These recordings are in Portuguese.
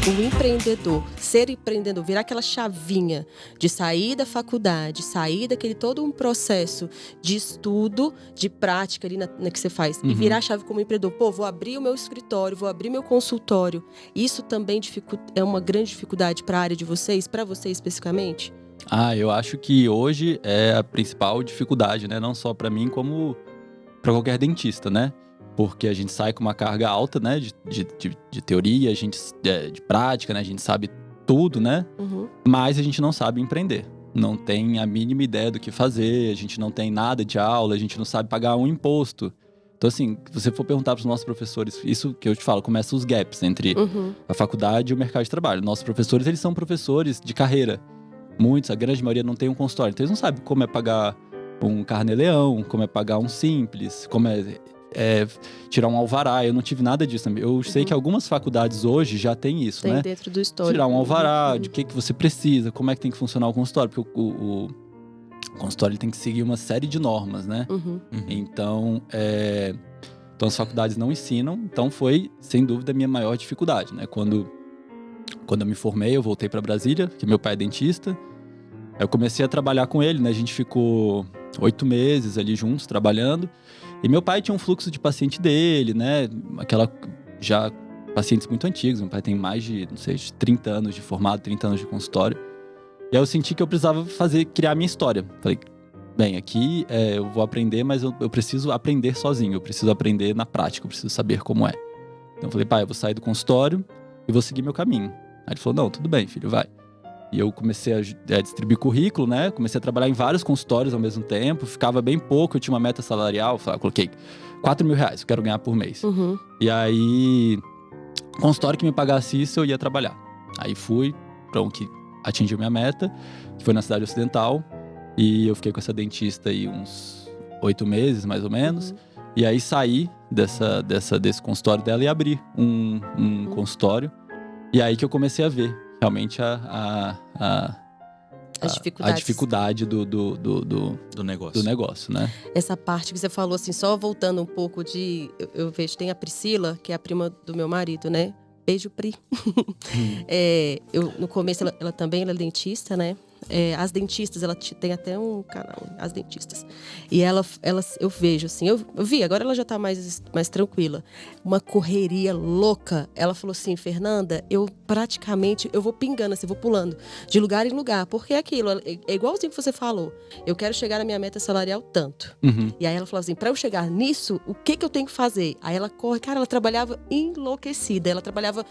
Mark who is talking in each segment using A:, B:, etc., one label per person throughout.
A: o empreendedor, ser empreendedor, virar aquela chavinha de sair da faculdade, sair daquele todo um processo de estudo, de prática ali na que você faz, e virar a chave como empreendedor. Pô, vou abrir o meu escritório, vou abrir meu consultório. Isso também é uma grande dificuldade para a área de vocês, para você especificamente?
B: Eu acho que hoje é a principal dificuldade, né? Não só para mim, como para qualquer dentista, né? Porque a gente sai com uma carga alta, né? De teoria, a gente, de prática, né? A gente sabe tudo, né? Mas a gente não sabe empreender. Não tem a mínima ideia do que fazer, a gente não tem nada de aula, a gente não sabe pagar um imposto. Então, assim, se você for perguntar para os nossos professores, isso que eu te falo, começa os gaps entre a faculdade e o mercado de trabalho. Nossos professores, eles são professores de carreira. Muitos, a grande maioria, não tem um consultório. Então, eles não sabem como é pagar um carnê-leão, como é pagar um simples, como é tirar um alvará. Eu não tive nada disso também. Eu sei que algumas faculdades hoje já tem isso, né?
A: Tem dentro do histórico.
B: Tirar um alvará, de que você precisa, como é que tem que funcionar o consultório. Porque o consultório ele tem que seguir uma série de normas, né? Então, as faculdades não ensinam. Então, foi, sem dúvida, a minha maior dificuldade, né? Quando eu me formei, eu voltei para Brasília, que meu pai é dentista. Eu comecei a trabalhar com ele, né? A gente ficou 8 meses ali juntos, trabalhando. E meu pai tinha um fluxo de paciente dele, né? Já pacientes muito antigos. Meu pai tem mais de, 30 anos de formado, 30 anos de consultório. E aí eu senti que eu precisava criar a minha história. Falei, bem, aqui eu vou aprender, mas eu preciso aprender sozinho. Eu preciso aprender na prática, eu preciso saber como é. Então eu falei, pai, eu vou sair do consultório e vou seguir meu caminho. Aí ele falou, não, tudo bem, filho, vai. E eu comecei a distribuir currículo, né? Comecei a trabalhar em vários consultórios ao mesmo tempo. Ficava bem pouco, eu tinha uma meta salarial. Coloquei R$4.000, eu quero ganhar por mês. E aí, consultório que me pagasse isso, eu ia trabalhar. Aí fui para um que atingiu minha meta, que foi na Cidade Ocidental. E eu fiquei com essa dentista aí uns 8 meses, mais ou menos. E aí saí desse consultório dela e abri um consultório. E aí que eu comecei a ver realmente a dificuldade do negócio, né?
A: Essa parte que você falou, assim, só voltando um pouco eu vejo, tem a Priscila, que é a prima do meu marido, né? Beijo, Pri. No começo, ela também é dentista, né? As dentistas, ela tem até um canal, As Dentistas. E eu vejo, assim, eu vi, agora ela já tá mais tranquila. Uma correria louca. Ela falou assim, Fernanda, eu vou pingando, assim, vou pulando de lugar em lugar. Porque é aquilo, é igualzinho que você falou. Eu quero chegar na minha meta salarial tanto. E aí ela falou assim, pra eu chegar nisso, o que eu tenho que fazer? Aí ela corre, cara, ela trabalhava enlouquecida. Ela trabalhava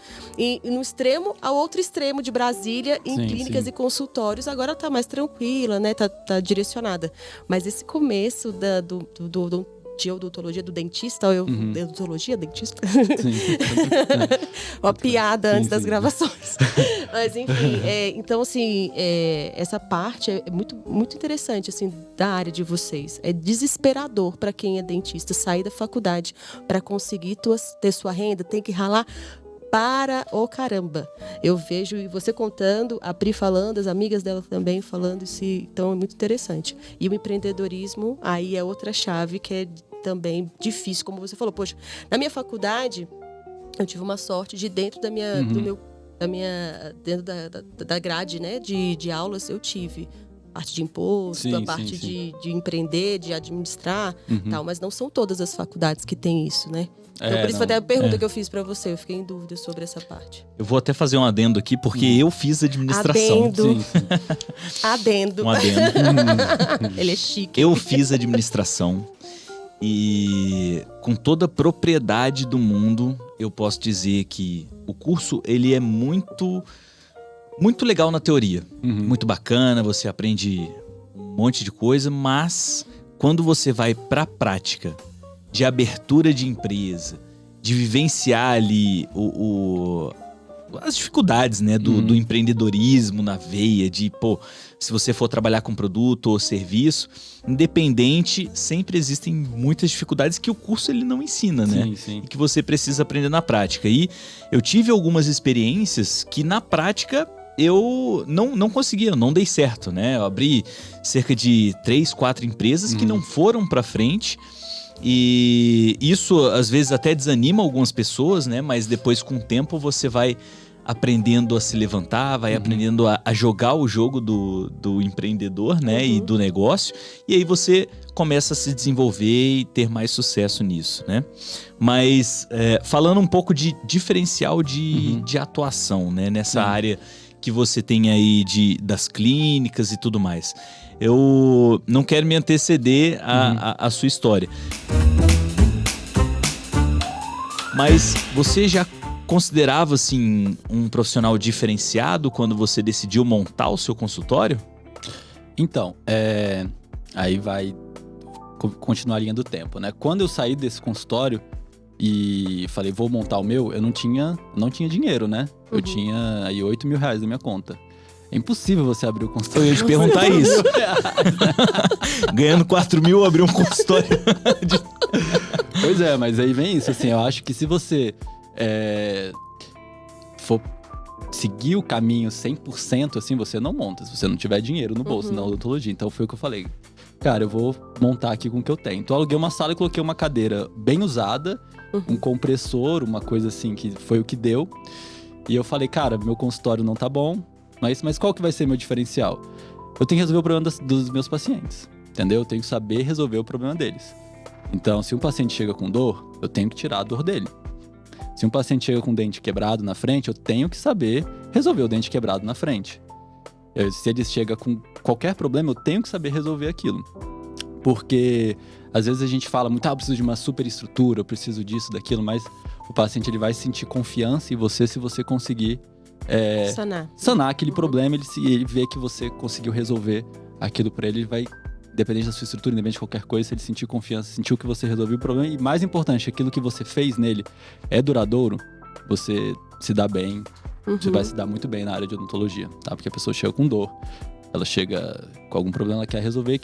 A: no extremo ao outro extremo de Brasília, em clínicas e consultórios. Agora ela tá mais tranquila, né? Tá direcionada. Mas esse começo de odontologia do dentista, odontologia, dentista?
B: Sim.
A: Uma piada antes das gravações. Mas enfim, então assim, essa parte é muito, muito interessante, assim, da área de vocês. É desesperador para quem é dentista sair da faculdade para conseguir ter sua renda, tem que ralar para o caramba. Eu vejo você contando, a Pri falando, as amigas dela também falando isso, então é muito interessante. E o empreendedorismo, aí é outra chave que é também difícil, como você falou. Poxa, na minha faculdade, eu tive uma sorte de dentro dentro da grade, né, de aulas, eu tive parte de imposto, a parte de empreender, de administrar, tal, mas não são todas as faculdades que têm isso, né? Então, por isso foi até a pergunta que eu fiz pra você. Eu fiquei em dúvida sobre essa parte.
C: Eu vou até fazer um adendo aqui, porque eu fiz administração.
A: Adendo.
C: Um adendo.
A: Ele é chique.
C: Eu fiz administração e, com toda a propriedade do mundo, eu posso dizer que o curso, ele é muito legal na teoria. Muito bacana, você aprende um monte de coisa, mas quando você vai pra prática, de abertura de empresa, de vivenciar ali as dificuldades, né, do empreendedorismo na veia, se você for trabalhar com produto ou serviço, independente, sempre existem muitas dificuldades que o curso ele não ensina, né?
B: Sim.
C: E que você precisa aprender na prática. E eu tive algumas experiências que na prática eu não conseguia, não dei certo, né? Eu abri cerca de 3, 4 empresas que não foram para frente. E isso às vezes até desanima algumas pessoas, né? Mas depois, com o tempo, você vai aprendendo a se levantar, vai aprendendo a jogar o jogo do empreendedor, né? E do negócio. E aí você começa a se desenvolver e ter mais sucesso nisso, né? Mas falando um pouco de diferencial de atuação, né? Nessa área que você tem aí das clínicas e tudo mais. Eu não quero me anteceder à sua história. Mas você já considerava, assim, um profissional diferenciado quando você decidiu montar o seu consultório?
B: Então, aí vai continuar a linha do tempo, né? Quando eu saí desse consultório e falei, vou montar o meu, eu não tinha dinheiro, né? Eu tinha aí R$8.000 na minha conta. É impossível você abrir o consultório.
C: Eu ia te perguntar isso. Ganhando 4.000, abrir um consultório.
B: Pois é, mas aí vem isso, assim, eu acho que se você for seguir o caminho 100%, assim, você não monta, se você não tiver dinheiro no bolso na odontologia. Então foi o que eu falei. Cara, eu vou montar aqui com o que eu tenho. Então eu aluguei uma sala e coloquei uma cadeira bem usada, um compressor, uma coisa assim, que foi o que deu. E eu falei, cara, meu consultório não tá bom, mas qual que vai ser meu diferencial? Eu tenho que resolver o problema dos meus pacientes, entendeu? Eu tenho que saber resolver o problema deles. Então, se um paciente chega com dor, eu tenho que tirar a dor dele. Se um paciente chega com o dente quebrado na frente, eu tenho que saber resolver o dente quebrado na frente. Se ele chega com qualquer problema, eu tenho que saber resolver aquilo. Porque, às vezes, a gente fala muito, eu preciso de uma super estrutura, eu preciso disso, daquilo, mas o paciente ele vai sentir confiança em você se você conseguir sanar aquele problema. Ele vê que você conseguiu resolver aquilo para ele, ele vai, independente da sua estrutura, independente de qualquer coisa, se ele sentir confiança, sentiu que você resolveu o problema. E mais importante, aquilo que você fez nele é duradouro, você se dá bem, você vai se dar muito bem na área de odontologia, tá? Porque a pessoa chega com dor, ela chega com algum problema, ela quer resolver,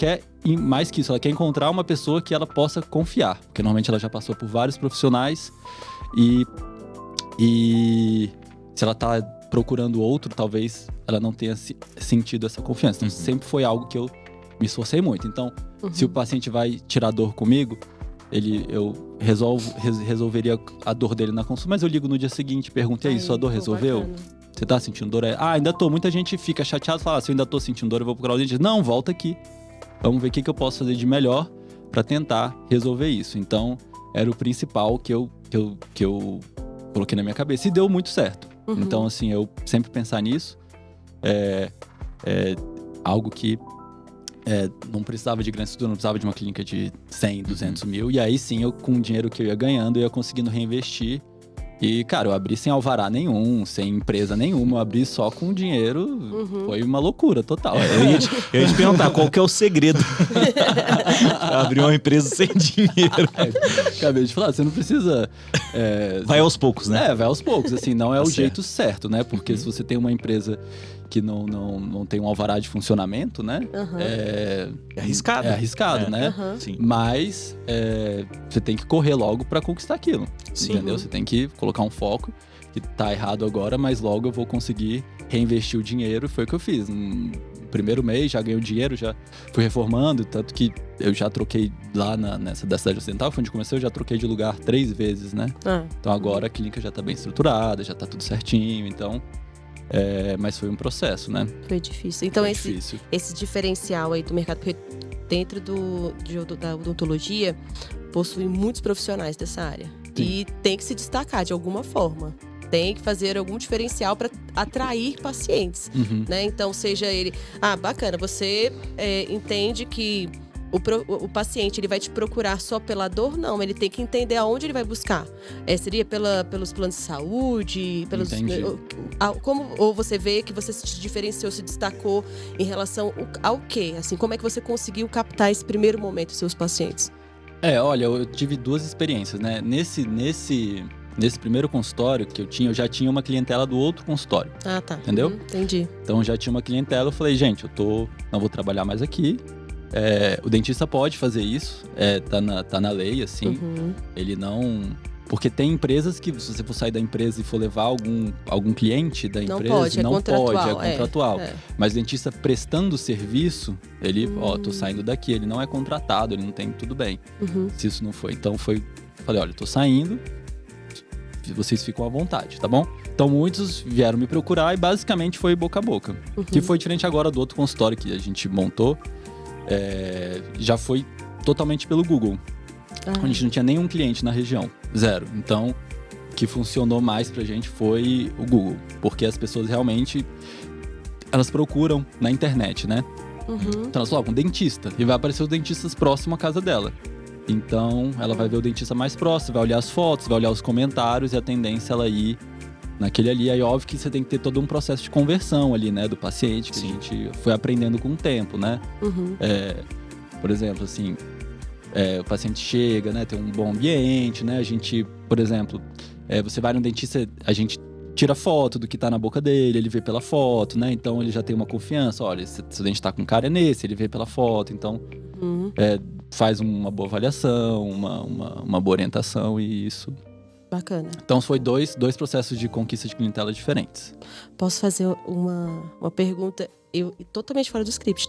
B: e mais que isso, ela quer encontrar uma pessoa que ela possa confiar, porque normalmente ela já passou por vários profissionais e se ela tá procurando outro, talvez ela não tenha sentido essa confiança. Então sempre foi algo que eu me esforcei muito. Então, se o paciente vai tirar dor comigo, eu resolveria a dor dele na consulta, mas eu ligo no dia seguinte, pergunto, e aí, sua dor resolveu? Bacana. Você tá sentindo dor? Ainda tô. Muita gente fica chateada e fala, se eu ainda tô sentindo dor, eu vou procurar o dentista. Não, volta aqui. Vamos ver o que eu posso fazer de melhor para tentar resolver isso. Então, era o principal que eu coloquei na minha cabeça e deu muito certo. Então, assim, eu sempre pensar nisso é algo que não precisava de grande estrutura, não precisava de uma clínica de 100, 200 mil. E aí sim, com o dinheiro que eu ia ganhando, eu ia conseguindo reinvestir. E, cara, eu abri sem alvará nenhum, sem empresa nenhuma, eu abri só com dinheiro. Foi uma loucura total.
C: Eu ia te perguntar, qual que é o segredo? Abrir uma empresa sem dinheiro.
B: Acabei de falar, você não precisa...
C: vai aos poucos, né?
B: Vai aos poucos, assim, não é o jeito certo, né? Porque se você tem uma empresa que não tem um alvará de funcionamento, né? É
C: arriscado.
B: É arriscado, né?
C: Sim.
B: Mas você tem que correr logo para conquistar aquilo. Sim. Entendeu? Você tem que colocar um foco, que tá errado agora, mas logo eu vou conseguir reinvestir o dinheiro. E foi o que eu fiz. No primeiro mês já ganhei o dinheiro, já fui reformando, tanto que eu já troquei lá da cidade ocidental, foi onde comecei, eu já troquei de lugar 3 vezes, né? Então agora a clínica já tá bem estruturada, já tá tudo certinho, então... mas foi um processo, né?
A: Foi difícil. Então esse diferencial aí do mercado, porque dentro da odontologia possui muitos profissionais dessa área. Sim. E tem que se destacar de alguma forma. Tem que fazer algum diferencial para atrair pacientes, né? Então, seja ele... bacana, você entende que o paciente ele vai te procurar só pela dor? Não, ele tem que entender aonde ele vai buscar. Seria pelos planos de saúde? Ou você vê que você se diferenciou, se destacou em relação ao quê? Assim, como é que você conseguiu captar esse primeiro momento dos seus pacientes?
B: Olha, eu tive 2 experiências, né? Nesse primeiro consultório que eu tinha, eu já tinha uma clientela do outro consultório.
A: Tá.
B: Entendeu?
A: Entendi.
B: Então, já tinha uma clientela, eu falei, gente, não vou trabalhar mais aqui. O dentista pode fazer isso, tá na lei, assim. Ele não... Porque tem empresas que, se você for sair da empresa e for levar algum cliente da empresa, não pode, é contratual. Mas o dentista prestando serviço, ele, tô saindo daqui, ele não é contratado, ele não tem, tudo bem. Se isso não foi. Então falei, olha, eu tô saindo, vocês ficam à vontade, tá bom? Então muitos vieram me procurar e basicamente foi boca a boca. Que foi diferente agora do outro consultório que a gente montou. Já foi totalmente pelo Google. A gente não tinha nenhum cliente na região, 0. Então, o que funcionou mais pra gente foi o Google. Porque as pessoas realmente, elas procuram na internet, né? Então elas colocam dentista e vai aparecer os dentistas próximos à casa dela. Então, ela vai ver o dentista mais próximo, vai olhar as fotos, vai olhar os comentários e a tendência é ela ir naquele ali. Aí, óbvio que você tem que ter todo um processo de conversão ali, né? Do paciente, que a gente foi aprendendo com o tempo, né? Por exemplo, assim, o paciente chega, né? Tem um bom ambiente, né? A gente, por exemplo, você vai no dentista, a gente tira foto do que tá na boca dele, ele vê pela foto, né? Então, ele já tem uma confiança. Olha, se o dente tá com cara é nesse, ele vê pela foto. Então, faz uma boa avaliação, uma boa orientação e isso.
A: Bacana.
B: Então, foi dois processos de conquista de clientela diferentes.
A: Posso fazer uma pergunta totalmente fora do script,